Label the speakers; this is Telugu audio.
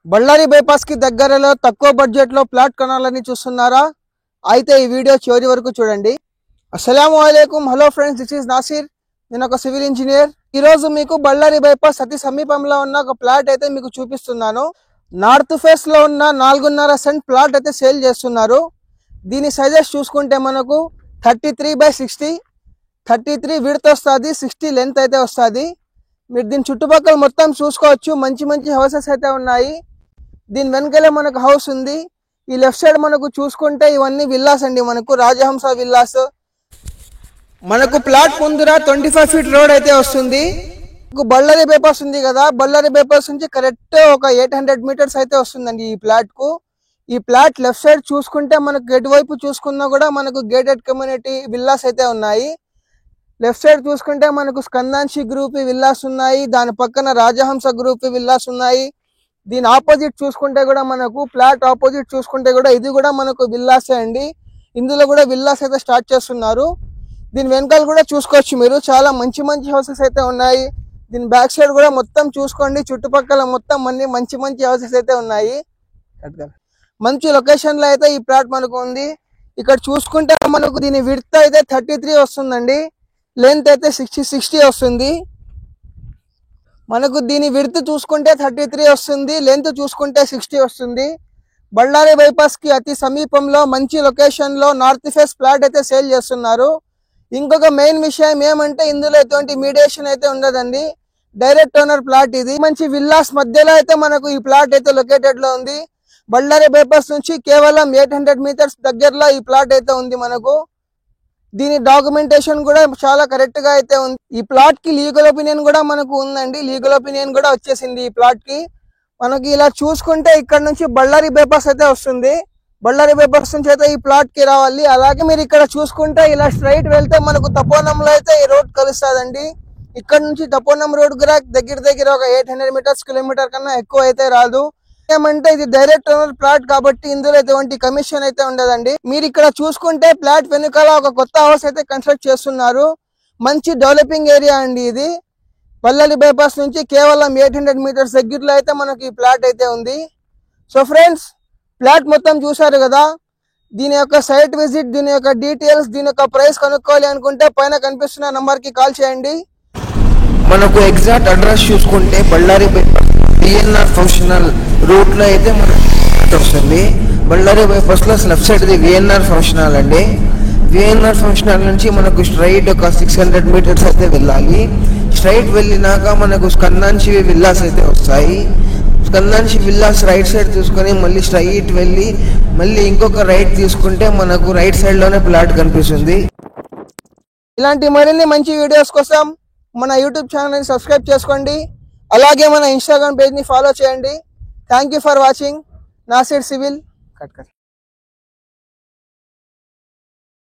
Speaker 1: బళ్ళారి బైపాస్ కి దగ్గరలో తక్కువ బడ్జెట్ లో ప్లాట్ కొనాలని చూస్తున్నారా? అయితే ఈ వీడియో చివరి వరకు చూడండి. అస్సలాము అలైకుం. Hello friends, this is Nasir. నేను ఒక సివిల్ ఇంజనీర్. ఈ రోజు మీకు బళ్ళారి బైపాస్ అతి సమీపంలో ఉన్న ఒక ప్లాట్ అయితే మీకు చూపిస్తున్నాను. నార్త్ ఫేస్ లో ఉన్న 4.5 సెంట్ ప్లాట్ అయితే సేల్ చేస్తున్నారు. దీని సైజెస్ చూసుకుంటే మనకు 33/60, 33 విడ్త్ వస్తుంది, 60 లెంత్ అయితే వస్తుంది. మీరు దీని చుట్టుపక్కల మొత్తం చూసుకోవచ్చు. మంచి మంచి హౌసెస్ అయితే ఉన్నాయి. దీని వెనకాలే మనకు హౌస్ ఉంది. ఈ లెఫ్ట్ సైడ్ మనకు చూసుకుంటే ఇవన్నీ విల్లాస్ అండి. మనకు రాజహంస విల్లాస్. మనకు ప్లాట్ ముందర 25 ఫీట్ రోడ్ అయితే వస్తుంది. బళ్ళారి బైపాస్ ఉంది కదా, బళ్ళారి బైపాస్ నుంచి కరెక్ట్ ఒక 800 మీటర్స్ అయితే వస్తుందండి ఈ ప్లాట్ కు. ఈ ప్లాట్ లెఫ్ట్ సైడ్ చూసుకుంటే మనకు ఎటువైపు చూసుకున్నా కూడా మనకు గేటెడ్ కమ్యూనిటీ విల్లాస్ అయితే ఉన్నాయి. లెఫ్ట్ సైడ్ చూసుకుంటే మనకు స్కందాంశి గ్రూప్ విల్లాస్ ఉన్నాయి. దాని పక్కన రాజహంస గ్రూప్ విల్లాస్ ఉన్నాయి. దీని ఆపోజిట్ చూసుకుంటే కూడా మనకు ప్లాట్ ఆపోజిట్ చూసుకుంటే కూడా ఇది కూడా మనకు విల్లాసే అండి. ఇందులో కూడా విల్లాస్ అయితే స్టార్ట్ చేస్తున్నారు. దీని వెనకాల కూడా చూసుకోవచ్చు మీరు, చాలా మంచి మంచి హౌసెస్ అయితే ఉన్నాయి. దీని బ్యాక్ సైడ్ కూడా మొత్తం చూసుకోండి. చుట్టుపక్కల మొత్తం అన్ని మంచి మంచి హౌసెస్ అయితే ఉన్నాయి. మంచి లొకేషన్ లో అయితే ఈ ప్లాట్ మనకు ఉంది. ఇక్కడ చూసుకుంటే మనకు దీని విడ్త్ అయితే 33 వస్తుందండి, లెంత్ అయితే 60 వస్తుంది. మనకు దీని విడ్త్ చూసుకుంటే 33 వస్తుంది, లెంత్ చూసుకుంటే 60 వస్తుంది. బళ్ళారి బైపాస్ కి అతి సమీపంలో మంచి లొకేషన్ లో నార్త్ ఫేస్ ప్లాట్ అయితే సేల్ చేస్తున్నారు. ఇంకొక మెయిన్ విషయం ఏమంటే ఇందులో ఎటువంటి మీడియేషన్ అయితే ఉండదండి. డైరెక్ట్ ఓనర్ ప్లాట్ ఇది. మంచి విల్లాస్ మధ్యలో అయితే మనకు ఈ ప్లాట్ అయితే లొకేటెడ్ లో ఉంది. బళ్ళారి బైపాస్ నుంచి కేవలం 800 మీటర్స్ దగ్గరలో ఈ ప్లాట్ అయితే ఉంది మనకు. దీని డాక్యుమెంటేషన్ కూడా చాలా కరెక్ట్ గా అయితే ఉంది. ఈ ప్లాట్ కి లీగల్ ఒపీనియన్ కూడా మనకు ఉందండి. లీగల్ ఒపీనియన్ కూడా వచ్చేసింది ఈ ప్లాట్ కి. మనకి ఇలా చూసుకుంటే ఇక్కడ నుంచి బళ్ళారి బైపాస్ అయితే వస్తుంది. బళ్ళారి బైపాస్ నుంచి అయితే ఈ ప్లాట్ కి రావాలి. అలాగే మీరు ఇక్కడ చూసుకుంటే ఇలా స్ట్రైట్ వెళ్తే మనకు తపోనంలో అయితే ఈ రోడ్ కలుస్తుందండి. ఇక్కడ నుంచి తపోనం రోడ్ కూడా దగ్గర ఒక 800 మీటర్స్, కిలోమీటర్ కన్నా ఎక్కువ అయితే రాదు. ఏమంటే ఇది డైరెక్ట్ ఓనర్ ప్లాట్ కాబట్టి ఇందులో ఎటువంటి కమిషన్ అయితే ఉండదండి. మీరు ఇక్కడ చూసుకుంటే ప్లాట్ వెనుకాల ఒక కొత్త హౌస్ అయితే కన్స్ట్రక్ట్ చేస్తున్నారు. మంచి డెవలపింగ్ ఏరియా అండి ఇది. బళ్ళారి బైపాస్ నుంచి కేవలం 800 మీటర్స్ దగ్గరలో అయితే మనకి ఈ ప్లాట్ అయితే ఉంది. సో ఫ్రెండ్స్, ప్లాట్ మొత్తం చూసారు కదా. దీని యొక్క సైట్ విజిట్, దీని యొక్క డీటెయిల్స్, దీని యొక్క ప్రైస్ కనుక్కోవాలి అనుకుంటే పైన కనిపిస్తున్న నంబర్ కి కాల్ చేయండి.
Speaker 2: మనకు ఎగ్జాక్ట్ అడ్రస్ చూసుకుంటే Bellary bypass VNR functional route లో అయితే మనకు వస్తుంది. బళ్ళారి బైపాస్ లో లెఫ్ట్ సైడ్ ఇది విఎన్ఆర్ ఫంక్షనల్ అండి. విఎన్ఆర్ ఫంక్షనల్ నుంచి మనకు స్ట్రైట్ ఒక 600 మీటర్స్ అయితే వెళ్ళాలి. స్ట్రైట్ వెళ్ళినాక మనకు స్కందాంశి విల్లాస్ అయితే వస్తాయి. స్కందాంశి విల్లాస్ రైట్ సైడ్ తీసుకొని మళ్ళీ స్ట్రైట్ వెళ్ళి మళ్ళీ ఇంకొక రైట్ తీసుకుంటే మనకు రైట్ సైడ్ లోనే ప్లాట్ కనిపిస్తుంది.
Speaker 1: ఇలాంటి మరిన్ని మంచి వీడియోస్ కోసం మన యూట్యూబ్ ఛానల్ని సబ్స్క్రైబ్ చేసుకోండి. అలాగే మన ఇన్స్టాగ్రామ్ పేజ్ని ఫాలో చేయండి. Thank you for watching. Nasir civil.